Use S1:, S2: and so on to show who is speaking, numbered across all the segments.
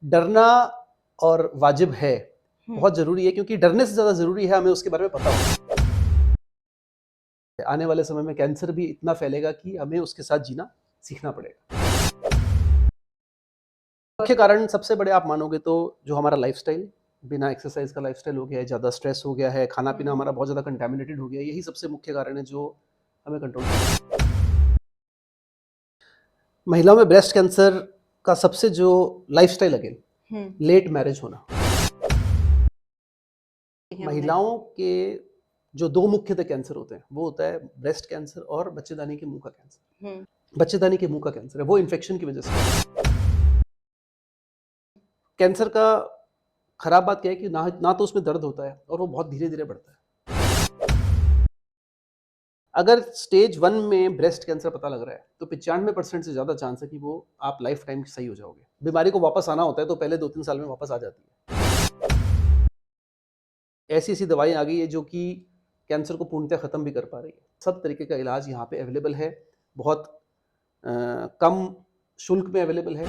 S1: डरना और वाजिब है, बहुत जरूरी है, क्योंकि डरने से ज्यादा जरूरी है हमें उसके बारे में पता हो। आने वाले समय में कैंसर भी इतना फैलेगा कि हमें उसके साथ जीना सीखना पड़ेगा। मुख्य कारण सबसे बड़े आप मानोगे तो जो हमारा लाइफस्टाइल, बिना एक्सरसाइज का लाइफस्टाइल हो गया है, ज़्यादा स्ट्रेस हो गया है, खाना पीना हमारा बहुत ज़्यादा कंटेमिनेटेड हो गया है, यही सबसे मुख्य कारण है जो हमें कंट्रोल करना। महिलाओं में ब्रेस्ट कैंसर का सबसे जो लाइफस्टाइल अगेन लेट मैरिज होना। महिलाओं के जो दो मुख्यतः कैंसर होते हैं वो होता है ब्रेस्ट कैंसर और बच्चेदानी के मुंह का कैंसर। बच्चेदानी के मुंह का कैंसर है वो इन्फेक्शन की वजह से। कैंसर का खराब बात क्या है कि ना तो उसमें दर्द होता है और वो बहुत धीरे धीरे बढ़ता है। अगर स्टेज 1 में ब्रेस्ट कैंसर पता लग रहा है तो 95% से ज्यादा चांस है कि वो आप लाइफ टाइम सही हो जाओगे। बीमारी को वापस आना होता है तो पहले 2-3 साल में वापस आ जाती है। ऐसी ऐसी दवाइयां आ गई है जो कि कैंसर को पूर्णतः खत्म भी कर पा रही है। सब तरीके का इलाज यहाँ पे अवेलेबल है, बहुत कम शुल्क में अवेलेबल है।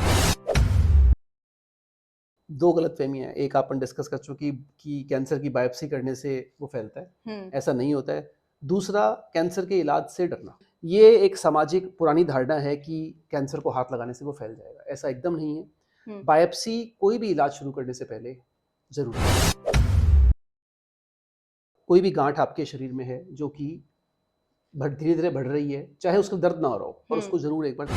S1: दो गलतफहमियां हैं, एक अपन डिस्कस कर चुकी कि कैंसर की बायोप्सी करने से वो फैलता है, ऐसा नहीं होता है। दूसरा, कैंसर के इलाज से डरना, ये एक सामाजिक पुरानी धारणा है कि कैंसर को हाथ लगाने से वो फैल जाएगा, ऐसा एकदम नहीं है। बायोप्सी कोई भी इलाज शुरू करने से पहले जरूरी है। कोई भी गांठ आपके शरीर में है जो कि धीरे धीरे बढ़ रही है, चाहे उसको दर्द ना हो रहा हो, पर उसको जरूर एक बार।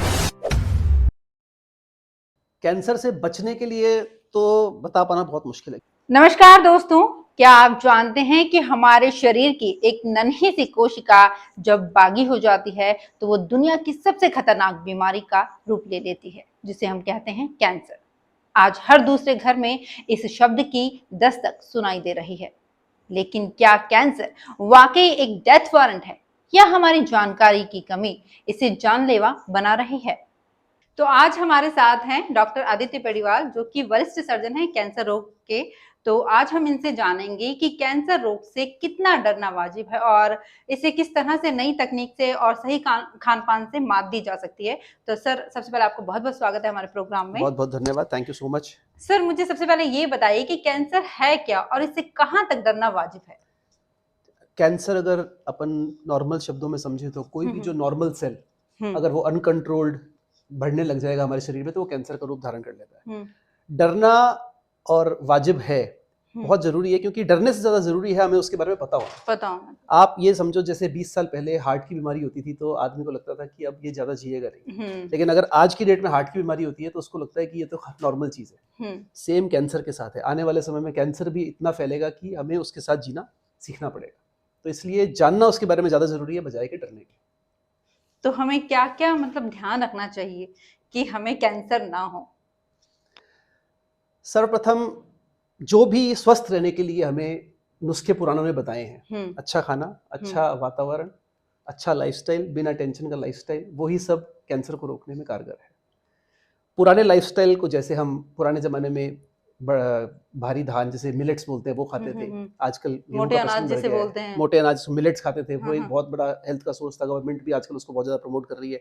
S1: कैंसर से बचने के लिए तो बता पाना बहुत मुश्किल है।
S2: नमस्कार दोस्तों, क्या आप जानते हैं कि हमारे शरीर की एक नन्ही सी कोशिका जब बागी हो जाती है तो वो दुनिया की सबसे खतरनाक बीमारी का रूप ले लेती है, जिसे हम कहते हैं कैंसर। आज हर दूसरे घर में इस शब्द की दस्तक सुनाई दे रही है, लेकिन क्या कैंसर वाकई एक डेथ वारंट है या हमारी जानकारी की कमी इसे जानलेवा बना रही है? तो आज हमारे साथ हैं डॉक्टर आदित्य पडिवाल, जो कि वरिष्ठ सर्जन हैं कैंसर रोग के। तो आज हम इनसे जानेंगे कि कैंसर रोग से कितना डरना वाजिब है और इसे किस तरह से नई तकनीक से और सही खान पान से मात दी जा सकती है। तो सर, सबसे पहले आपको बहुत बहुत स्वागत है हमारे प्रोग्राम में।
S1: बहुत बहुत धन्यवाद, thank you so much.
S2: Sir, मुझे सबसे पहले ये बताइए कि कैंसर है क्या और इससे कहाँ तक डरना वाजिब है?
S1: कैंसर अगर अपन नॉर्मल शब्दों में समझे तो कोई भी जो नॉर्मल सेल अगर वो अनकंट्रोल्ड बढ़ने लग जाएगा हमारे शरीर में तो वो कैंसर का रूप धारण कर लेता है। डरना और वाजिब है, बहुत जरूरी है, क्योंकि डरने से ज्यादा जरूरी है हमें उसके बारे में पता होना। आप ये समझो जैसे 20 साल पहले हार्ट की बीमारी होती थी तो आदमी को लगता था कि अब ये ज्यादा जिएगा नहीं, लेकिन अगर आज की डेट में हार्ट की बीमारी होती है तो उसको लगता है कि ये तो नॉर्मल चीज है। सेम कैंसर के साथ है, आने वाले समय में कैंसर भी इतना फैलेगा कि हमें उसके साथ जीना सीखना पड़ेगा। तो इसलिए जानना उसके बारे में ज्यादा जरूरी है बजाय के डरने के।
S2: तो हमें क्या क्या मतलब ध्यान रखना चाहिए कि हमें कैंसर ना हो?
S1: सर्वप्रथम, जो भी स्वस्थ रहने के लिए हमें नुस्खे पुरानों ने बताए हैं, अच्छा खाना, अच्छा वातावरण, अच्छा लाइफस्टाइल, बिना टेंशन का लाइफस्टाइल, वही सब कैंसर को रोकने में कारगर है। पुराने लाइफस्टाइल को, जैसे हम पुराने जमाने में भारी धान जैसे मिलेट्स बोलते हैं वो खाते थे, आजकल
S2: मोटे अनाज जैसे बोलते हैं,
S1: मोटे अनाज मिलेट्स खाते थे, वो एक बहुत बड़ा हेल्थ का सोर्स था। गवर्नमेंट भी आजकल उसको बहुत ज्यादा प्रमोट कर रही है।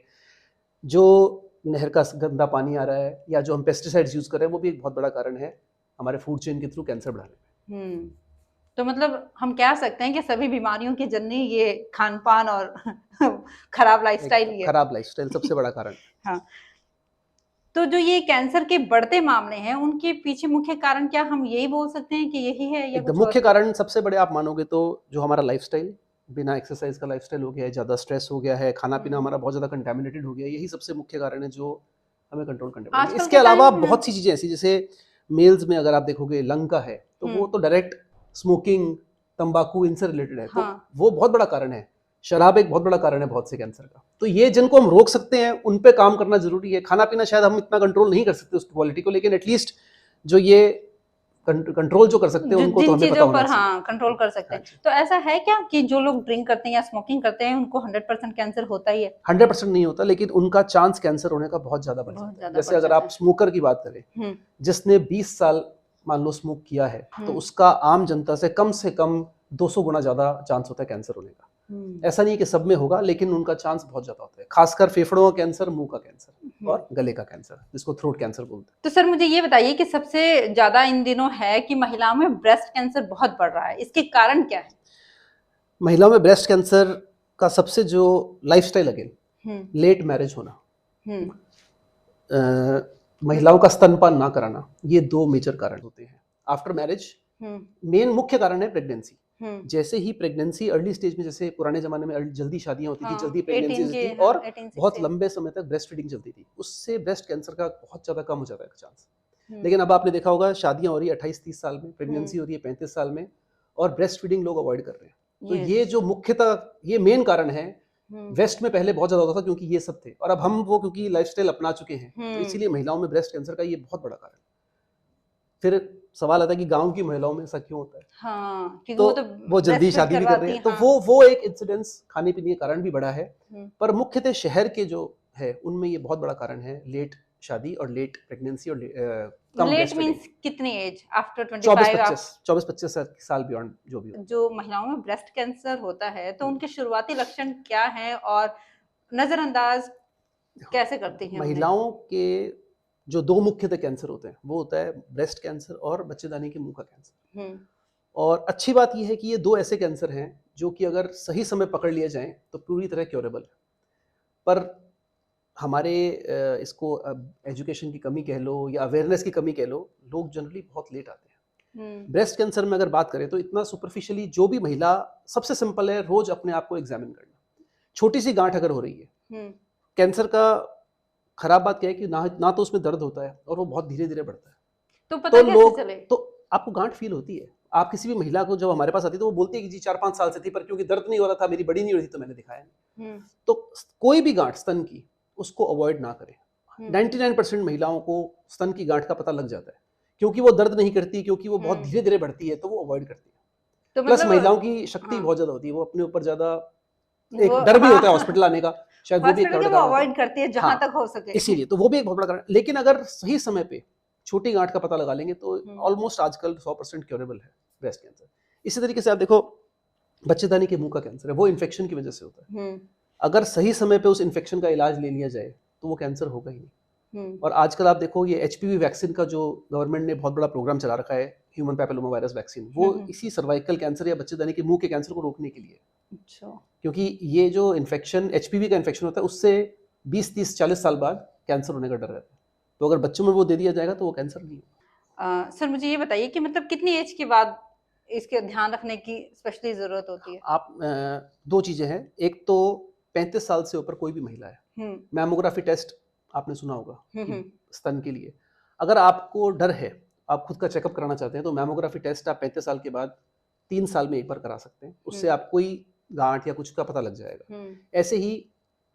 S1: जो नहर का गंदा पानी आ रहा है या जो हम पेस्टिसाइड्स यूज कर रहे हैं वो भी एक बहुत बड़ा कारण है हमारे फूड चेन के थ्रू कैंसर बढ़ाने में।
S2: तो मतलब हम कह सकते हैं कि सभी बीमारियों की जननी ये खान पान और खराब लाइफस्टाइल ही है।
S1: खराब लाइफस्टाइल सबसे बड़ा कारण।
S2: हाँ, तो जो ये कैंसर के बढ़ते मामले हैं उनके पीछे मुख्य कारण क्या हम यही बोल सकते हैं कि यही है या कुछ
S1: मुख्य कारण सबसे बड़े आप मानोगे तो जो हमारा लाइफस्टाइल, बिना एक्सरसाइज का लाइफस्टाइल हो गया है, ज़्यादा स्ट्रेस हो गया है, खाना पीना हमारा बहुत ज़्यादा कंटेमिनेटेड हो गया है, यही सबसे मुख्य कारण है जो हमें कंट्रोल करने पड़ेंगे। इसके अलावा बहुत सी चीज़ें ऐसी, जैसे मेल्स में अगर आप देखोगे लंग का है तो वो तो डायरेक्ट स्मोकिंग, तंबाकू, इनसे रिलेटेड है, तो वो बहुत बड़ा कारण है। शराब एक बहुत बड़ा कारण है बहुत से कैंसर का। तो ये जिनको हम रोक सकते हैं उन पे काम करना जरूरी है। खाना पीना शायद हम इतना कंट्रोल नहीं कर सकते उसकी क्वालिटी को, लेकिन एटलीस्ट जो ये कंट्रोल जो कर सकते हैं उनको तो हमें पता होना चाहिए।
S2: कंट्रोल कर सकते हैं। तो ऐसा है क्या कि जो लोग ड्रिंक करते हैं या स्मोकिंग करते हैं उनको 100% कैंसर होता ही है?
S1: 100% नहीं होता, लेकिन उनका चांस कैंसर होने का बहुत ज्यादा बढ़ जाता है। जैसे अगर आप स्मोकर की बात करें, जिसने 20 साल मान लो स्मोक किया है तो उसका आम जनता से कम 200 गुना ज्यादा चांस होता है कैंसर होने का। ऐसा नहीं है कि सब में होगा, लेकिन उनका चांस बहुत ज्यादा होता है, खासकर फेफड़ों का कैंसर, मुंह का कैंसर और गले का कैंसर, जिसको थ्रोट कैंसर बोलते हैं।
S2: तो सर मुझे ये बताइए कि सबसे ज्यादा इन दिनों है कि महिलाओं में ब्रेस्ट कैंसर बहुत बढ़ रहा है, इसके कारण क्या है?
S1: महिलाओं में ब्रेस्ट कैंसर का सबसे जो लाइफस्टाइल, अगेन लेट मैरिज होना, महिलाओं का स्तनपान ना कराना, ये 2 मेजर कारण होते हैं। आफ्टर मैरिज मेन मुख्य कारण है प्रेगनेंसी। जैसे ही प्रेगनेंसी अर्ली स्टेज में, जैसे पुराने जमाने में जल्दी शादियां होती थी, जल्दी प्रेगनेंसी थी और बहुत लंबे समय तक ब्रेस्ट फीडिंग चलती थी, उससे ब्रेस्ट कैंसर का बहुत ज्यादा कम हो जाता है चांस। लेकिन अब आपने देखा होगा, शादियां हो रही है 28-30 साल में, प्रेगनेंसी हो रही है 35 साल में, और ब्रेस्ट फीडिंग लोग अवॉइड कर रहे हैं। तो ये जो मुख्यतः ये मेन कारण है। वेस्ट में पहले बहुत ज्यादा होता था क्योंकि ये सब थे, और अब हम वो क्योंकि लाइफस्टाइल अपना चुके हैं, तो इसीलिए महिलाओं में ब्रेस्ट कैंसर का ये बहुत बड़ा कारण। फिर सवाल आता है कि गांव की महिलाओं में ऐसा क्यों होता है?
S2: हाँ,
S1: तो वो जल्दी शादी भी कर रहे हैं, तो वो एक इंसिडेंस खाने पीने के कारण भी बड़ा है। पर मुख्यतः शहर के जो है उनमें ये बहुत बड़ा कारण है, लेट शादी और लेट प्रेगनेंसी और
S2: लेट मींस कितनी एज? आफ्टर 25
S1: 24-25 साल बियॉन्ड जो भी हो।
S2: जो महिलाओं में ब्रेस्ट कैंसर होता है तो उनके शुरुआती लक्षण क्या हैं और नजरअंदाज कैसे करती हैं?
S1: महिलाओं के जो 2 मुख्यतः कैंसर होते हैं, वो होता है ब्रेस्ट कैंसर और बच्चेदानी के मुंह का कैंसर। और अच्छी बात यह है कि ये 2 ऐसे कैंसर हैं जो कि अगर सही समय पकड़ लिए जाएं तो पूरी तरह क्योरेबल है। पर हमारे इसको एजुकेशन की कमी कह लो या अवेयरनेस की कमी कह लो, लोग जनरली बहुत लेट आते हैं। ब्रेस्ट कैंसर में अगर बात करें तो इतना सुपरफिशियली जो भी महिला, सबसे सिंपल है रोज अपने आप को एग्जामिन करना। छोटी सी गांठ अगर हो रही है, कैंसर का खराब बात क्या है कि ना तो उसमें दर्द होता है और वो बहुत धीरे धीरे बढ़ता है।
S2: तो पता कैसे चले?
S1: तो आपको गांठ फील होती है। आप किसी भी महिला को जब हमारे पास आती है तो वो बोलती है कि जी 4-5 साल से थी, पर क्योंकि दर्द नहीं हो रहा था, मेरी बड़ी नहीं हो रही थी, तो मैंने दिखाया। तो कोई भी गांठ स्तन की, उसको अवॉइड ना करें। 99% महिलाओं को स्तन की गांठ का पता लग जाता है, क्योंकि वो दर्द नहीं करती, क्योंकि वो बहुत धीरे धीरे बढ़ती है, तो वो अवॉइड करती है। तो प्लस महिलाओं की शक्ति बहुत ज्यादा होती है, वो अपने ऊपर ज्यादा एक डर भी होता है हॉस्पिटल आने का, शायद वो भी
S2: अवॉइड करती है जहां तक हो सके,
S1: इसीलिए तो वो भी एक बहुत बड़ा कारण। लेकिन अगर सही समय पे छोटी गांठ का पता लगा लेंगे तो ऑलमोस्ट आजकल 100% क्योरेबल है ब्रेस्ट कैंसर। इसी तरीके से आप देखो, बच्चेदानी के मुंह का कैंसर है, वो इन्फेक्शन की वजह से होता है। अगर सही समय पे उस इन्फेक्शन का इलाज ले लिया जाए तो वो कैंसर होगा ही नहीं। और आजकल आप देखो, ये HPV वैक्सीन का जो गवर्नमेंट ने बहुत बड़ा प्रोग्राम चला रखा है, ह्यूमन पैपिलोमा वायरस वैक्सीन, वो इसी सर्वाइकल कैंसर या बच्चेदानी के मुंह के कैंसर को रोकने के लिए। अच्छा। क्योंकि ये जो इन्फेक्शन HPV का इन्फेक्शन होता है, उससे 20-30-40 साल बाद कैंसर होने का डर रहता है। तो अगर बच्चों में वो दे दिया जाएगा तो वो कैंसर नहीं होगा।
S2: सर मुझे ये बताइए कि मतलब कितनी एज के बाद इसके ध्यान रखने की स्पेशली जरूरत होती है?
S1: आप 2 चीजें हैं। एक तो 35 साल से ऊपर कोई भी महिला है, मैमोग्राफी टेस्ट आपने सुना होगा स्तन के लिए। अगर आपको डर है, आप खुद का चेकअप कराना चाहते हैं, तो मैमोग्राफी टेस्ट आप 35 साल के बाद 3 साल में एक बार करा सकते हैं। उससे आपको कोई गांठ या कुछ का पता लग जाएगा। ऐसे ही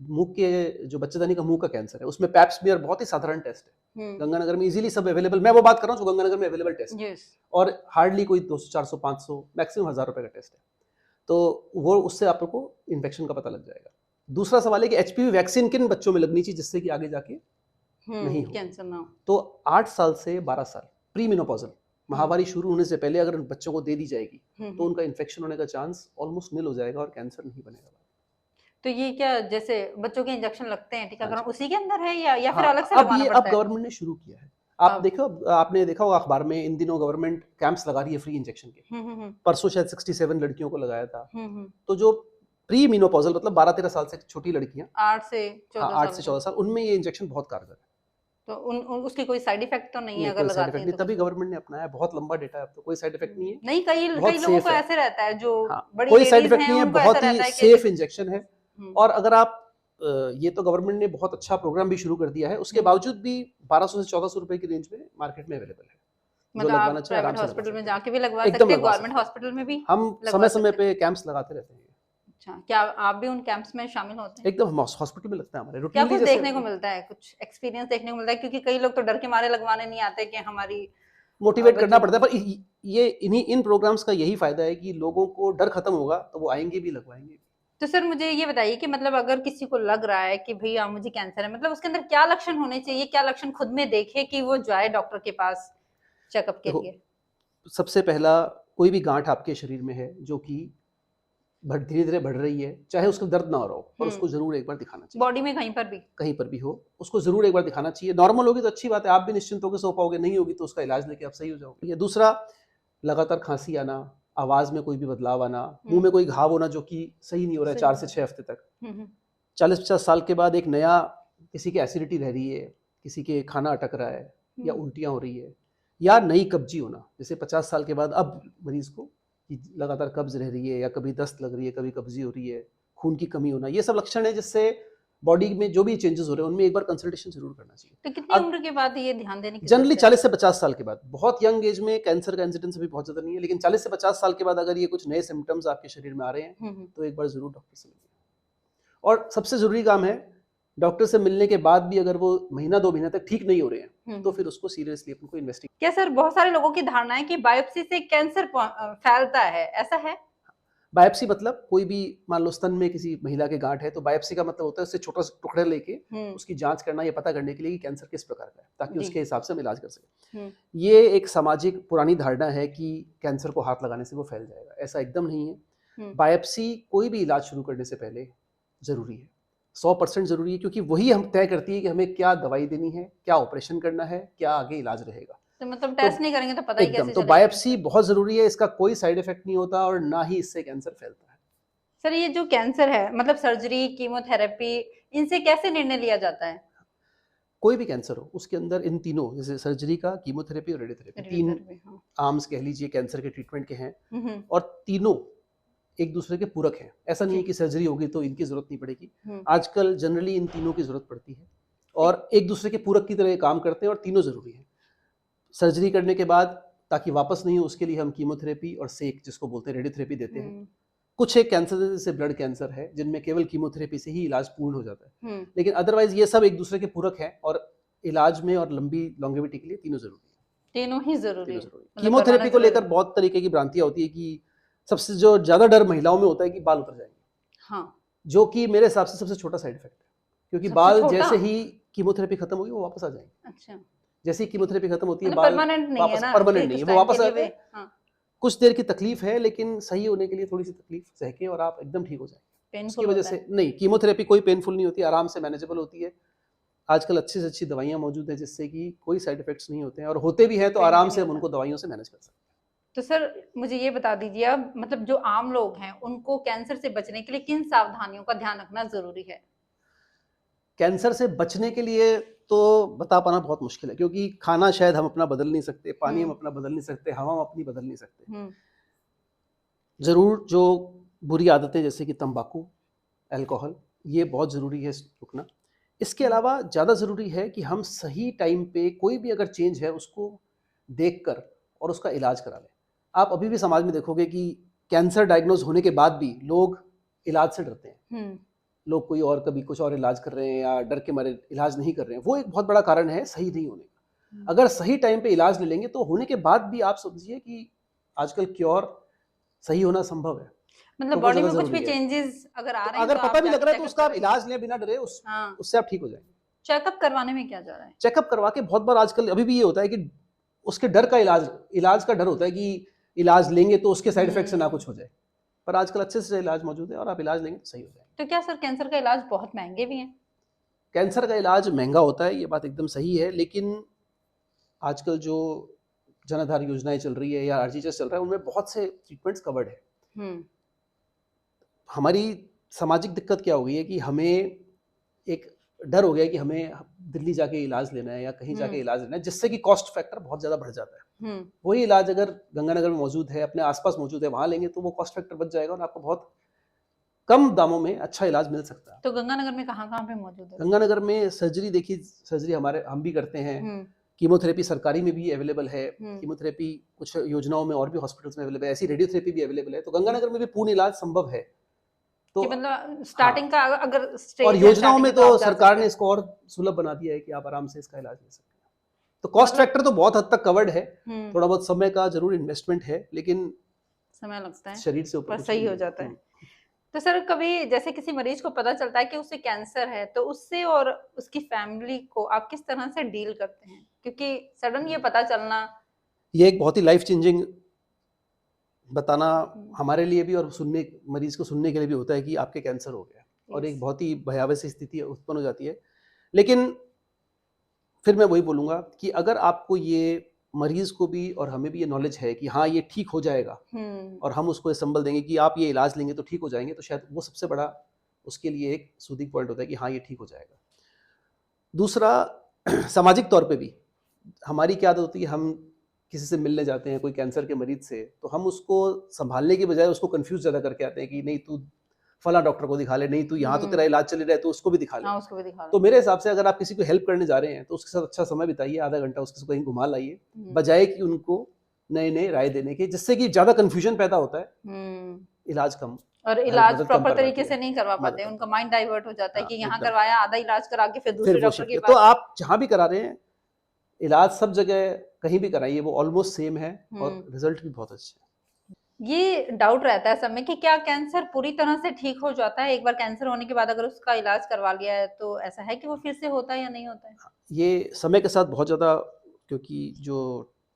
S1: मुंह के जो बच्चेदानी का मुंह का कैंसर है, उसमें पैप स्मीयर बहुत ही साधारण टेस्ट है, गंगानगर में इजीली सब अवेलेबल। मैं वो बात कर रहा हूँ जो गंगानगर में अवेलेबल टेस्ट है, और हार्डली कोई 200-400-500 मैक्सिमम 1000 रुपए का टेस्ट है। तो वो उससे आपको इन्फेक्शन का पता लग जाएगा। दूसरा सवाल है कि HPV वैक्सीन किन बच्चों में लगनी चाहिए जिससे कि आगे जाके नहीं हो
S2: कैंसर ना हो।
S1: तो 8 साल से 12 साल प्री मेनोपॉजल, माहवारी शुरू होने से पहले अगर बच्चों को दे दी जाएगी तो उनका इन्फेक्शन होने का चांस ऑलमोस्ट निल हो जाएगा और कैंसर नहीं बनेगा।
S2: तो ये क्या, जैसे बच्चों के इंजेक्शन लगते हैं टीकाकरण, उसी के अंदर है या फिर अलग से लगवाना पड़ता है?
S1: अब गवर्नमेंट ने शुरू किया है। आप देखो, आपने देखा होगा अखबार में, इन दिनों गवर्नमेंट कैंप्स लगा रही है फ्री इंजेक्शन के। परसों शायद 67 लड़कियों को लगाया था। तो जो प्री मेनोपॉजल मतलब 12-13 साल से छोटी लड़कियां,
S2: 8 से 14
S1: साल, उनमें ये इंजेक्शन बहुत कारगर है।
S2: तो उसकी कोई साइड इफेक्ट तो नहीं है अगर लगाते हैं तो?
S1: तभी गवर्नमेंट ने अपनाया, बहुत लंबा डेटा है, अब तो कोई साइड इफेक्ट नहीं है।
S2: नहीं, कई लोगों को ऐसे रहता है जो बड़ी
S1: कोई साइड इफेक्ट नहीं है, बहुत ही सेफ इंजेक्शन है। और अगर आप ये तो गवर्नमेंट ने बहुत अच्छा प्रोग्राम भी शुरू कर दिया है, उसके बावजूद भी 1200 से 1400 रुपए की रेंज में मार्केट में अवेलेबल है।
S2: मतलब आप प्राइवेट हॉस्पिटल में जाके भी लगवा सकते हैं, गवर्नमेंट हॉस्पिटल में भी
S1: हम समय समय पे कैंप्स लगाते रहते हैं।
S2: अच्छा, क्या आप भी उन कैंप्स में शामिल होते हैं?
S1: एकदम हॉस्पिटल में लगता है हमारे।
S2: क्या कुछ देखने को मिलता है, कुछ एक्सपीरियंस देखने को मिलता है? क्योंकि कई लोग तो डर के मारे लगवाने नहीं आते कि हमारी
S1: मोटिवेट करना पड़ता है। पर ये इन प्रोग्राम्स का यही फायदा है कि लोगों को डर खत्म होगा तो वो आएंगे भी, लगवाएंगे।
S2: तो सर मुझे ये बताइए कि मतलब अगर किसी को लग रहा है कि भैया मुझे कैंसर है, मतलब उसके अंदर क्या लक्षण होने चाहिए, क्या लक्षण खुद में देखे कि वो जाए डॉक्टर के पास चेकअप के लिए?
S1: सबसे पहला, कोई भी गांठ आपके शरीर में है जो कि धीरे धीरे बढ़ रही है, चाहे उसका दर्द ना हो रहा हो, पर उसको जरूर एक बार दिखाना चाहिए।
S2: बॉडी में कहीं पर भी
S1: हो उसको जरूर एक बार दिखाना चाहिए। नॉर्मल होगी तो अच्छी बात है, आप भी निश्चिंत होकर सो पाओगे, नहीं होगी तो उसका इलाज लेके आप सही हो जाओगे। या दूसरा, लगातार खांसी आना, आवाज में कोई भी बदलाव आना, मुंह में कोई घाव होना जो कि सही नहीं हो रहा है 4 से 6 हफ्ते तक, 40-50 साल के बाद एक नया, किसी की एसिडिटी रह रही है, किसी के खाना अटक रहा है, या उल्टियां हो रही है, या नई कब्जी होना, जैसे 50 साल के बाद अब मरीज को कि लगातार कब्ज रह रही है, या कभी दस्त लग रही है, कभी कब्जी हो रही है, खून की कमी होना, ये सब लक्षण है जिससे बॉडी में जो भी चेंजेस हो रहे हैं उनमें एक बार कंसल्टेशन जरूर करना चाहिए।
S2: तो कितनी उम्र के बाद ये ध्यान देने की
S1: जनरली
S2: जरूरत है?
S1: 40 से 50 साल के बाद। बहुत यंग एज में कैंसर का इंसिडेंस अभी बहुत ज्यादा नहीं है, लेकिन 40 से 50 साल के बाद अगर ये कुछ नए सिम्टम्स आपके शरीर में आ रहे हैं तो एक बार जरूर डॉक्टर से मिलिए। और सबसे जरूरी काम है, डॉक्टर से मिलने के बाद भी अगर वो महीना 2 महीना तक ठीक नहीं हो रहे हैं तो फिर उसको सीरियसली अपन को इन्वेस्टिगेट।
S2: क्या सर, बहुत सारे लोगों की धारणा है कि बायोप्सी से कैंसर फैलता है, ऐसा है?
S1: बायोप्सी मतलब कोई भी, मान लो स्तन में किसी महिला के गांठ है तो बायोप्सी का मतलब होता है उससे छोटा सा टुकड़ा लेके उसकी जांच करना, ये पता करने के लिए कि कैंसर किस प्रकार का है, ताकि उसके हिसाब से हम इलाज कर सकें। ये एक सामाजिक पुरानी धारणा है कि कैंसर को हाथ लगाने से वो फैल जाएगा, ऐसा एकदम नहीं है। बायोप्सी कोई भी इलाज शुरू करने से पहले जरूरी है, 100% जरूरी है, क्योंकि वही हम तय करती है कि हमें क्या दवाई देनी है, क्या ऑपरेशन करना है, क्या आगे इलाज रहेगा।
S2: तो मतलब टेस्ट नहीं करेंगे तो पता ही कैसे
S1: एकदम, तो
S2: चलेगा?
S1: बायोप्सी बहुत जरूरी है, इसका कोई साइड इफेक्ट नहीं होता और ना ही इससे कैंसर फैलता है।
S2: सर, ये जो कैंसर है, मतलब सर्जरी, कीमोथेरेपी, इनसे कैसे निर्णय लिया जाता है?
S1: कोई भी कैंसर हो उसके अंदर इन तीनों, जैसे सर्जरी का, कीमोथेरेपी और रेडियोथेरेपी, 3 आर्म्स कह लीजिए कैंसर के ट्रीटमेंट के हैं, और तीनों एक दूसरे के पूरक हैं। ऐसा नहीं है कि सर्जरी होगी तो इनकी जरूरत नहीं पड़ेगी। आजकल जनरली इन तीनों की जरूरत पड़ती है और एक दूसरे के पूरक की तरह ये काम करते हैं, और तीनों जरूरी हैं। सर्जरी करने के बाद ताकि वापस नहीं हो उसके लिए हम कीमोथेरेपी और सेक, जिसको बोलते हैं रेडियोथेरेपी, देते हैं। कुछ एक कैंसर जैसे ब्लड कैंसर है जिनमें केवल कीमोथेरेपी से ही इलाज पूर्ण हो जाता है, लेकिन अदरवाइज ये सब एक दूसरे के पूरक हैं, और इलाज में और लंबी लॉन्गेविटी के लिए तीनों जरूरी है।
S2: तीनों ही जरूरी है।
S1: कीमोथेरेपी को लेकर बहुत तरीके की भ्रांतियां होती है कि सबसे जो ज्यादा डर महिलाओं में होता है कि बाल उतर जाएंगे,
S2: हाँ, जो
S1: कि मेरे हिसाब से सबसे छोटा साइड इफेक्ट है, क्योंकि बाल जैसे ही कीमोथेरेपी खत्म होगी वो वापस आ जाएंगे।
S2: अच्छा,
S1: जैसे ही कीमोथेरेपी खत्म होती है
S2: मतलब
S1: बाल
S2: परमानेंट नहीं है ना,
S1: परमानेंट नहीं है, वो वापस आते हैं।
S2: हाँ,
S1: कुछ देर की तकलीफ है, लेकिन सही होने के लिए थोड़ी सी तकलीफ सह के और आप एकदम ठीक हो जाएंगे। उसकी वजह से नहीं, कीमोथेरेपी कोई पेनफुल नहीं होती, आराम से मैनेजेबल होती है। आजकल अच्छी से अच्छी दवाइयां मौजूद है जिससे कि कोई साइड इफेक्ट्स नहीं होते हैं, और होते भी हैं तो आराम से हम उनको दवाइयों से मैनेज कर सकते हैं।
S2: तो सर मुझे ये बता दीजिए, अब मतलब जो आम लोग हैं उनको कैंसर से बचने के लिए किन सावधानियों का ध्यान रखना जरूरी है?
S1: कैंसर से बचने के लिए तो बता पाना बहुत मुश्किल है, क्योंकि खाना शायद हम अपना बदल नहीं सकते, पानी हम अपना बदल नहीं सकते, हवा हम अपनी बदल नहीं सकते। जरूर जो बुरी आदतें जैसे कि तंबाकू, अल्कोहल, ये बहुत जरूरी है रुकना। इसके अलावा ज़्यादा ज़रूरी है कि हम सही टाइम पे कोई भी अगर चेंज है उसको देखकर और उसका इलाज करा लें। आप अभी भी समाज में देखोगे कि कैंसर डायग्नोज होने के बाद भी लोग इलाज से डरते हैं। लोग कोई और कभी कुछ और इलाज कर रहे हैं या डर के मारे इलाज नहीं कर रहे हैं, वो एक बहुत बड़ा कारण है सही नहीं होने का। अगर सही टाइम पे इलाज ले लेंगे तो होने के बाद भी आप समझिए कि आजकल क्योर सही होना संभव है।
S2: मतलब बॉडी में कुछ भी चेंजेस अगर आ रहे हैं,
S1: अगर पता भी लग रहा है तो उसका आप इलाज लें बिना डरे, उससे आप ठीक हो जाएंगे।
S2: चेकअप करवाने में क्या जा रहा है?
S1: चेकअप करवा के बहुत बार आजकल अभी भी ये होता है कि उसके डर का इलाज का डर होता है कि इलाज लेंगे तो उसके साइड इफेक्ट से ना कुछ हो जाए, पर आजकल अच्छे से इलाज मौजूद है और आप इलाज लेंगे तो सही हो जाएगा।
S2: तो क्या सर कैंसर का इलाज बहुत महंगे भी हैं?
S1: कैंसर का इलाज महंगा होता है, ये बात एकदम सही है, लेकिन आजकल जो जन आधार योजनाएं चल रही है या आरजीएचएस चल रहा है उनमें बहुत से ट्रीटमेंट्स कवर्ड है। हमारी सामाजिक दिक्कत क्या हो गई है कि हमें एक डर हो गया कि हमें दिल्ली जाके इलाज लेना है या कहीं जाके इलाज लेना है, जिससे कि कॉस्ट फैक्टर बहुत ज्यादा बढ़ जाता है। वही इलाज अगर गंगानगर में मौजूद है, अपने आसपास मौजूद है, वहां लेंगे तो वो कॉस्ट फैक्टर बच जाएगा और आपको बहुत कम दामों में अच्छा इलाज मिल सकता है।
S2: तो गंगानगर में कहाँ पे मौजूद है?
S1: गंगानगर में सर्जरी, देखिए सर्जरी हम भी करते हैं, कीमोथेरेपी सरकारी में भी अवेलेबल है, कीमोथेरेपी कुछ योजनाओं में और भी हॉस्पिटल्स में अवेलेबल है, ऐसी रेडियोथेरेपी भी अवेलेबल है, तो गंगानगर में भी पूर्ण इलाज संभव है। तो
S2: मतलब स्टार्टिंग का अगर
S1: और योजनाओं में तो सरकार ने इसको और सुलभ बना दिया है कि आप आराम से इसका इलाज ले सकते हैं। तो कॉस्ट फैक्टर तो बहुत हद तक कवर्ड है, थोड़ा बहुत समय का जरूर इन्वेस्टमेंट है, लेकिन
S2: समय लगता है,
S1: शरीर से ऊपर
S2: सही हो जाता है। तो सर कभी जैसे किसी मरीज को पता चलता है कि उसे कैंसर है, तो उससे और उसकी फैमिली को आप किस तरह से डील करते हैं? क्योंकि सडन ये पता चलना,
S1: ये एक बहुत ही लाइफ चेंजिंग बताना हमारे लिए भी और सुनने मरीज को सुनने के लिए भी होता है कि आपके कैंसर हो गया और
S2: Yes.
S1: एक बहुत ही भयावह सी स्थिति उत्पन्न हो जाती है। लेकिन फिर मैं वही बोलूँगा कि अगर आपको ये मरीज को भी और हमें भी ये नॉलेज है कि हाँ ये ठीक हो जाएगा और हम उसको ये संबल देंगे कि आप ये इलाज लेंगे तो ठीक हो जाएंगे, तो शायद वो सबसे बड़ा उसके लिए एक सूदिंग पॉइंट होता है कि हाँ ये ठीक हो जाएगा। दूसरा सामाजिक तौर पे भी हमारी क्या आदत होती है, हम किसी से मिलने जाते हैं कोई कैंसर के मरीज से, तो हम उसको संभालने की बजाय उसको कंफ्यूज ज़्यादा करके आते हैं कि नहीं तू फला डॉक्टर को दिखा ले, नहीं तू यहाँ तो तेरा इलाज चल रहा है तो उसको भी दिखा ले।
S2: हाँ, उसको भी दिखा
S1: तो मेरे हिसाब से अगर आप किसी को हेल्प करने जा रहे हैं तो उसके साथ अच्छा समय बिताइए, आधा घंटा उसके साथ कहीं घुमा लाइए, बजाय कि उनको नए नए राय देने के, जिससे कि ज्यादा कंफ्यूजन पैदा होता है, इलाज कम
S2: और इलाज प्रॉपर तरीके से नहीं करवा पाते, उनका माइंड डाइवर्ट हो जाता है कि यहाँ करवाया, आधा इलाज करा के फिर दूसरे डॉक्टर के पास।
S1: तो आप जहाँ भी करा रहे हैं इलाज सब जगह कहीं भी कराइए, वो ऑलमोस्ट सेम है और रिजल्ट भी बहुत अच्छे हैं।
S2: ये डाउट रहता है सब में कि क्या कैंसर पूरी तरह से ठीक हो जाता है एक बार कैंसर होने के बाद, अगर उसका इलाज करवा लिया है तो ऐसा है कि वो फिर से होता है या नहीं होता है?
S1: ये समय के साथ बहुत ज़्यादा, क्योंकि जो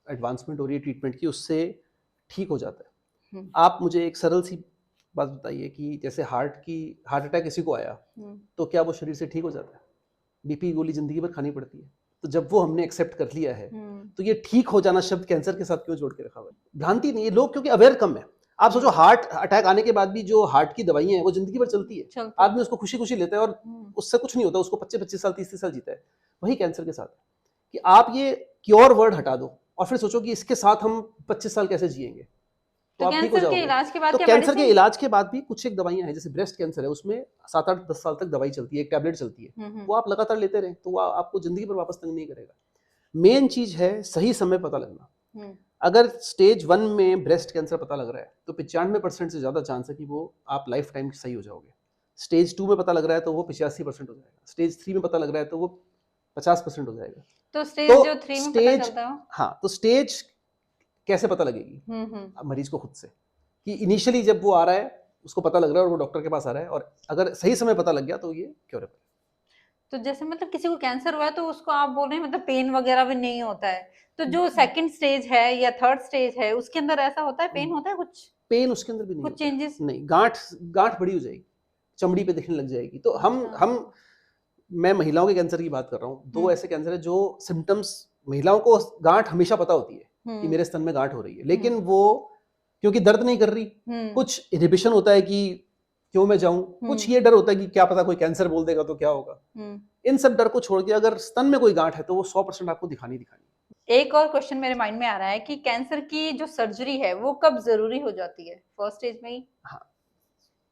S1: एडवांसमेंट हो रही है ट्रीटमेंट की, उससे ठीक हो जाता है। आप मुझे एक सरल सी बात बताइए कि जैसे हार्ट अटैक किसी को आया तो क्या वो शरीर से ठीक हो जाता है? बीपी गोली जिंदगी भर खानी पड़ती है। तो जब वो हमने एक्सेप्ट कर लिया है तो ये ठीक हो जाना शब्द कैंसर के साथ क्यों जोड़ के रखा हुआ है? भ्रांति नहीं है, लोग क्योंकि अवेयर कम है। आप सोचो हार्ट अटैक आने के बाद भी जो हार्ट की दवाइयां हैं वो जिंदगी भर चलती है, आदमी उसको खुशी खुशी लेता है और उससे कुछ नहीं होता, उसको 25-25 साल 30-30 साल जीता है। वही कैंसर के साथ है कि आप ये क्योर वर्ड हटा दो और फिर सोचो कि इसके साथ हम 25 साल कैसे जिएंगे, तो आप ठीक हो जाओगे। तो कैंसर के इलाज के बाद भी कुछ एक दवाइयां हैं, जैसे ब्रेस्ट कैंसर है उसमें 7-8-10 साल तक दवाई चलती है, एक टैबलेट चलती है, वो आप लगातार लेते रहें तो वो आपको जिंदगी भर वापस तंग नहीं करेगा। मेन चीज है सही समय पता लगना। अगर स्टेज 1 में ब्रेस्ट कैंसर पता लग रहा है तो 95% से ज्यादा चांस है कि वो आप लाइफ टाइम सही हो जाओगे। स्टेज 2 में पता लग रहा है तो वो 85% हो जाएगा। स्टेज 3 में पता लग रहा है तो वो 50% हो जाएगा।
S2: तो स्टेज जो 3 में पता चलता है,
S1: हाँ, तो स्टेज कैसे पता लगेगी? मरीज को खुद से, कि इनिशियली जब वो आ रहा है उसको पता लग रहा है और वो डॉक्टर के पास आ रहा है, और अगर सही समय पता लग गया तो ये क्योरेबल।
S2: तो जैसे मतलब किसी को कैंसर हुआ है तो उसको आप बोल रहे हैं मतलब पेन वगैरह भी नहीं होता है, तो जो सेकंड स्टेज है या थर्ड स्टेज है उसके अंदर ऐसा होता है, पेन होता है? कुछ
S1: पेन उसके अंदर भी नहीं,
S2: कुछ चेंजेस
S1: नहीं। गांठ बड़ी हो जाएगी, चमड़ी पे दिखने लग जाएगी। तो मैं महिलाओं के कैंसर की बात कर रहा हूँ। 2 ऐसे कैंसर है जो सिम्टम्स, महिलाओं को गांठ हमेशा पता होती है कि मेरे स्तन में गांठ हो रही है, लेकिन वो क्योंकि दर्द नहीं कर रही, कुछ इनहिबिशन होता है कि क्यों मैं जाऊं, कुछ ये डर होता है कि क्या पता कोई कैंसर बोल देगा तो क्या होगा। इन सब डर को छोड़ के अगर स्तन में कोई गांठ है तो वो 100% आपको दिखानी।
S2: एक और क्वेश्चन मेरे माइंड में आ रहा है कि कैंसर की जो सर्जरी है वो कब जरूरी हो जाती है? फर्स्ट स्टेज में ही?
S1: हाँ,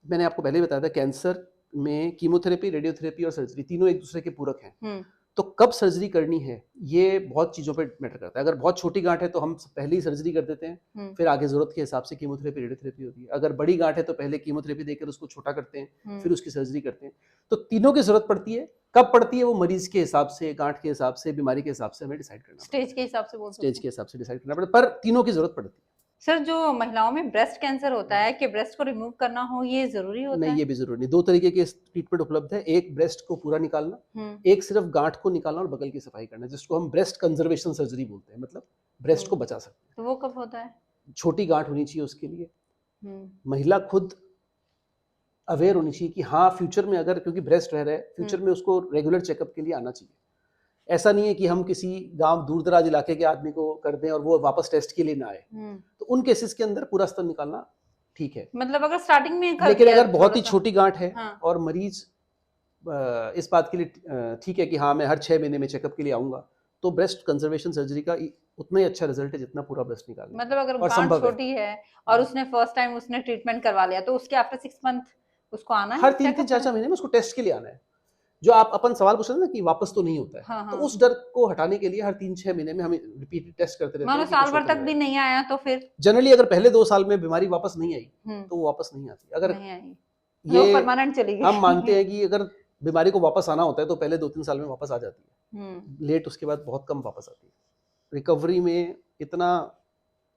S1: मैंने आपको पहले बताया था कैंसर में कीमोथेरेपी, रेडियोथेरेपी और सर्जरी तीनों एक दूसरे के पूरक हैं। तो कब सर्जरी करनी है ये बहुत चीजों पे मैटर करता है। अगर बहुत छोटी गांठ है तो हम पहले ही सर्जरी कर देते हैं, फिर आगे जरूरत के हिसाब से कीमोथेरेपी, रेडियोथेरेपी होती है। अगर बड़ी गांठ है तो पहले कीमोथेरेपी देकर उसको छोटा करते हैं, फिर उसकी सर्जरी करते हैं। तो तीनों की जरूरत पड़ती है। कब पड़ती है वो मरीज के हिसाब से, गांठ के हिसाब से, बीमारी के हिसाब से हमें डिसाइड करना,
S2: स्टेज के हिसाब से,
S1: स्टेज के हिसाब से डिसाइड करना पड़ता है, पर तीनों की जरूरत पड़ती है।
S2: सर, जो महिलाओं में ब्रेस्ट कैंसर होता है कि ब्रेस्ट को रिमूव करना हो, ये जरूरी होता है?
S1: नहीं, ये भी जरूरी नहीं। 2 तरीके के ट्रीटमेंट उपलब्ध है। एक ब्रेस्ट को पूरा निकालना, एक सिर्फ गांठ को निकालना और बगल की सफाई करना, जिसको हम ब्रेस्ट कंजर्वेशन सर्जरी बोलते हैं। मतलब ब्रेस्ट को बचा सकते हैं।
S2: तो वो कब होता है? छोटी
S1: गांठ होनी चाहिए उसके लिए, महिला खुद अवेयर होनी चाहिए कि हाँ फ्यूचर में अगर, क्योंकि ब्रेस्ट रह रहा है, फ्यूचर में उसको रेगुलर चेकअप के लिए आना चाहिए। ऐसा नहीं है कि हम किसी गांव दूर दराज इलाके के आदमी को कर दें और वो वापस टेस्ट के लिए ना आए। तो उन केसेस के अंदर पूरा स्तन निकालना ठीक है,
S2: मतलब अगर स्टार्टिंग में कर
S1: लेकिन अगर बहुत ही छोटी गांठ है और मरीज इस बात के लिए ठीक है कि हाँ मैं हर 6 महीने में चेकअप के लिए आऊंगा, तो ब्रेस्ट कंजर्वेशन सर्जरी का उतना ही अच्छा रिजल्ट है जितना पूरा ब्रेस्ट निकालना।
S2: मतलब अगर गांठ छोटी है और उसने फर्स्ट टाइम उसने ट्रीटमेंट करवा लिया तो उसके आफ्टर 6 मंथ उसको आना है,
S1: हर 3-4 महीने में उसको टेस्ट के लिए आना है। जो आप अपन सवाल पूछ रहे हैं ना कि वापस तो नहीं होता है, तो उस डर को हटाने के लिए हर 3-6 महीने में हम रिपीटेड टेस्ट करते रहते हैं।
S2: साल भर तक भी नहीं आया तो फिर
S1: जनरली अगर पहले 2 साल में बीमारी वापस नहीं आई तो वो वापस नहीं आती। अगर
S2: ये परमानेंट चली गई, हम
S1: मानते हैं कि अगर बीमारी को वापस आना होता है तो पहले 2-3 साल में वापस आ जाती है, लेट उसके बाद बहुत कम वापस आती है। रिकवरी में इतना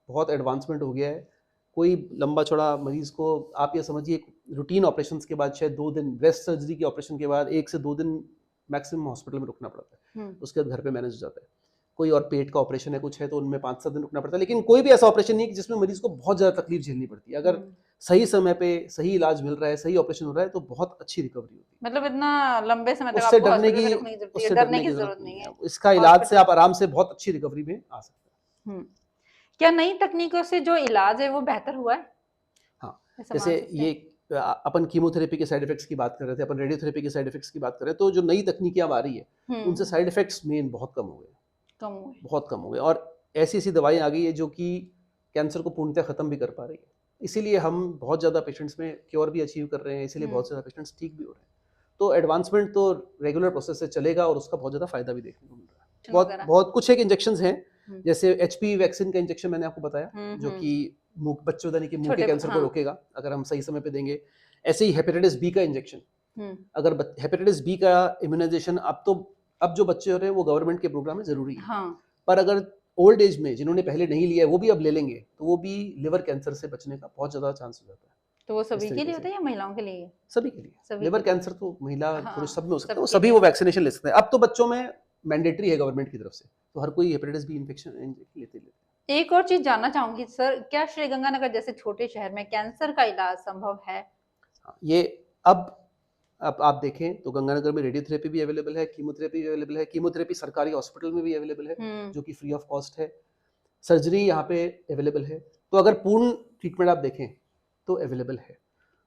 S1: बहुत एडवांसमेंट हो गया है, कोई लंबा चौड़ा मरीज को आप ये समझिए रूटीन ऑपरेशन के बाद शायद 2 दिन, ब्रेस्ट सर्जरी के ऑपरेशन के बाद 1 से 2 दिन मैक्सिमम हॉस्पिटल में रुकना पड़ता है, उसके बाद घर पे मैनेज हो जाता है। कोई और पेट का ऑपरेशन है, कुछ है, तो उनमें 5-7 दिन रुकना पड़ता है। लेकिन कोई भी ऐसा ऑपरेशन नहीं है कि जिसमें मरीज को बहुत ज्यादा तकलीफ झेलनी पड़ती है। अगर सही समय पे सही इलाज मिल रहा है, सही ऑपरेशन हो रहा है, तो बहुत अच्छी रिकवरी होती है।
S2: मतलब इतना लंबे समय तक
S1: उससे
S2: आपको
S1: डरने
S2: हॉस्पिटल
S1: की
S2: में रुकने की जरूरत नहीं है,
S1: उससे
S2: डरने
S1: डरने
S2: की
S1: की
S2: जरूरत
S1: जरूरत
S2: नहीं
S1: नहीं
S2: है।
S1: है। इसका इलाज से
S2: हॉस्पिटल
S1: आप आराम से बहुत अच्छी रिकवरी में आ सकते हैं।
S2: क्या नई तकनीकों से जो इलाज है वो बेहतर हुआ है?
S1: हाँ,
S2: ऐसा
S1: जैसे
S2: मान सकते हैं?
S1: ये अपन कीमोथेरेपी के साइड इफेक्ट्स की बात कर रहे थे, अपन रेडियोथेरेपी के साइड इफेक्ट्स की बात कर रहे हैं, तो जो नई तकनीकें अब आ रही है उनसे साइड इफेक्ट्स मेन बहुत कम हो गए,
S2: कम हुए।
S1: बहुत कम हो गए। और ऐसी ऐसी दवाएं आ गई है जो कि कैंसर को पूर्णतः खत्म भी कर पा रही है। इसीलिए हम बहुत ज़्यादा पेशेंट्स में क्योर भी अचीव कर रहे हैं, इसीलिए बहुत ज़्यादा पेशेंट्स ठीक भी हो रहे हैं। तो एडवांसमेंट तो रेगुलर प्रोसेस से चलेगा और उसका बहुत ज़्यादा फायदा भी देखने को मिल रहा है। बहुत बहुत कुछ एक इंजेक्शंस हैं, जैसे एचपीवी वैक्सीन का इंजेक्शन मैंने आपको बताया, जो कि बच्चों यानी कि मुंह के कैंसर को रोकेगा अगर हम सही समय पे देंगे। ऐसे ही हेपेटाइटिस बी का इंजेक्शन, अगर हेपेटाइटिस बी का इम्यूनाइजेशन अब जो बच्चे हो रहे हैं वो गवर्नमेंट के प्रोग्राम में जरूरी है। पर अगर ओल्ड एज में जिन्होंने पहले नहीं लिया है वो भी अब ले लेंगे तो वो भी लिवर कैंसर से बचने का बहुत ज्यादा चांस हो जाता है।
S2: तो वो सभी के लिए होता है या महिलाओं के लिए?
S1: सभी के लिए। लिवर कैंसर तो महिला पुरुष सब में हो सकता है, वो
S2: सबके
S1: सभी वो वैक्सीनेशन ले सकते हैं। अब तो बच्चों में मैंडेटरी है गवर्नमेंट की तरफ से, तो हर कोई हेपेटाइटिस बी इन्फेक्शन लेते हैं।
S2: एक और चीज जानना चाहूंगी सर, क्या श्रीगंगानगर जैसे छोटे शहर में कैंसर का इलाज संभव है?
S1: ये अब आप देखें तो गंगानगर में रेडियोथेरेपी भी अवेलेबल है, कीमोथेरेपी भी अवेलेबल है। कीमोथेरेपी सरकारी हॉस्पिटल में भी अवेलेबल है जो कि फ्री ऑफ कॉस्ट है। सर्जरी यहाँ पे अवेलेबल है। तो अगर पूर्ण ट्रीटमेंट आप देखें तो अवेलेबल है।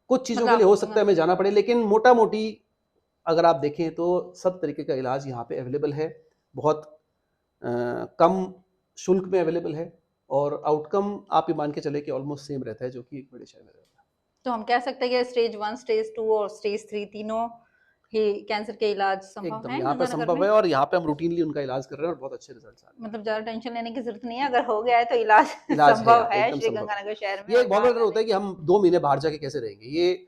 S1: कुछ चीज़ों के लिए हो सकता है हमें जाना पड़े, लेकिन मोटा मोटी अगर आप देखें तो सब तरीके का इलाज यहाँ पे अवेलेबल है। बहुत कम शुल्क में अवेलेबल है और आउटकम आप ये मान के चले कि ऑलमोस्ट सेम रहता है जो कि एक बड़े शहर में रहता है।
S2: तो हम कह सकते हैं कि स्टेज 1, स्टेज 2 और स्टेज 3 तीनों ही कैंसर के इलाज संभव है।
S1: यहाँ पे संभव है और यहाँ पे हम रूटीनली उनका इलाज कर रहे हैं और बहुत अच्छे रिजल्ट्स आ रहे हैं।
S2: मतलब ज्यादा टेंशन लेने की जरूरत नहीं है, अगर हो गया है तो इलाज संभव है श्रीगंगानगर शहर में।
S1: ये एक बहुत बड़ा डर होता है कि हम 2 महीने बाहर जाके कैसे रहेंगे। ये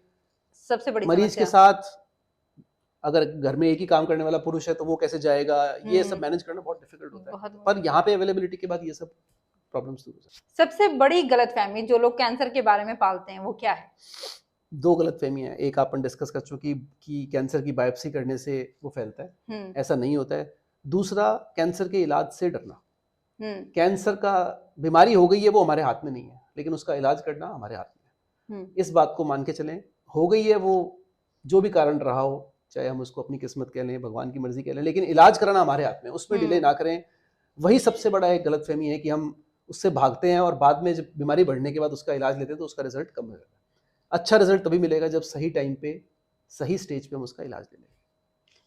S2: सबसे बड़ी
S1: मरीज के साथ अगर घर में एक ही काम करने वाला पुरुष है तो वो कैसे जाएगा, ये सब मैनेज करना बहुत डिफिकल्ट होता है। पर यहाँ पे अवेलेबिलिटी के बाद ये सब प्रॉब्लम्स दूर हो जाती है।
S2: सबसे बड़ी गलतफहमी जो लोग कैंसर के बारे में पालते हैं वो क्या है?
S1: 2 गलतफहमियां हैं। एक अपन डिस्कस कर चुकी कि कैंसर की बायोप्सी करने से वो फैलता है, ऐसा नहीं होता है। दूसरा, कैंसर के इलाज से डरना। कैंसर का बीमारी हो गई है वो हमारे हाथ में नहीं है, लेकिन उसका इलाज करना हमारे हाथ में है। इस बात को मान के चलें, हो गई है वो जो भी कारण रहा हो, चाहे हम उसको अपनी किस्मत कह लें, भगवान की मर्जी कह लें, लेकिन इलाज कराना हमारे हाथ में, उसमें डिले ना करें। वही सबसे बड़ा एक गलतफहमी है कि हम उससे भागते हैं और बाद में जब बीमारी बढ़ने के बाद उसका इलाज लेते हैं तो उसका रिजल्ट कम हो जाता है। अच्छा रिजल्ट तभी मिलेगा जब सही टाइम पे सही स्टेज पे हम उसका इलाज ले लें।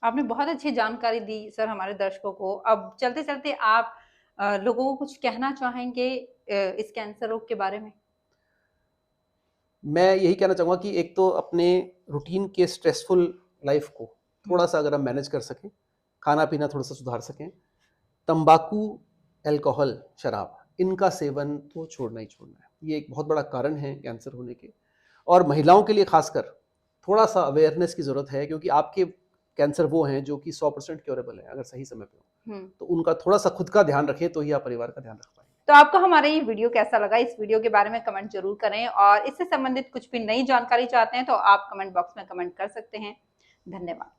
S2: आपने बहुत अच्छी जानकारी दी सर हमारे दर्शकों को। अब चलते चलते आप लोगों को कुछ कहना चाहेंगे इस कैंसर रोग के बारे में?
S1: मैं यही कहना चाहूँगा कि एक तो अपने रूटीन के स्ट्रेसफुल लाइफ को थोड़ा सा अगर हम मैनेज कर सकें, खाना पीना थोड़ा सा सुधार सकें, तंबाकू, अल्कोहल, शराब, इनका सेवन तो छोड़ना ही छोड़ना है। ये एक बहुत बड़ा कारण है कैंसर होने के। और महिलाओं के लिए खासकर थोड़ा सा अवेयरनेस की ज़रूरत है, क्योंकि आपके कैंसर वो हैं जो कि 100% क्योरेबल है अगर सही समय पे हो। तो उनका थोड़ा सा खुद का ध्यान रखें तो ही आप परिवार का ध्यान रख पाएंगे।
S2: तो आपको हमारा ये वीडियो कैसा लगा? इस वीडियो के बारे में कमेंट जरूर करें और इससे संबंधित कुछ भी नई जानकारी चाहते हैं तो आप कमेंट बॉक्स में कमेंट कर सकते हैं। धन्यवाद।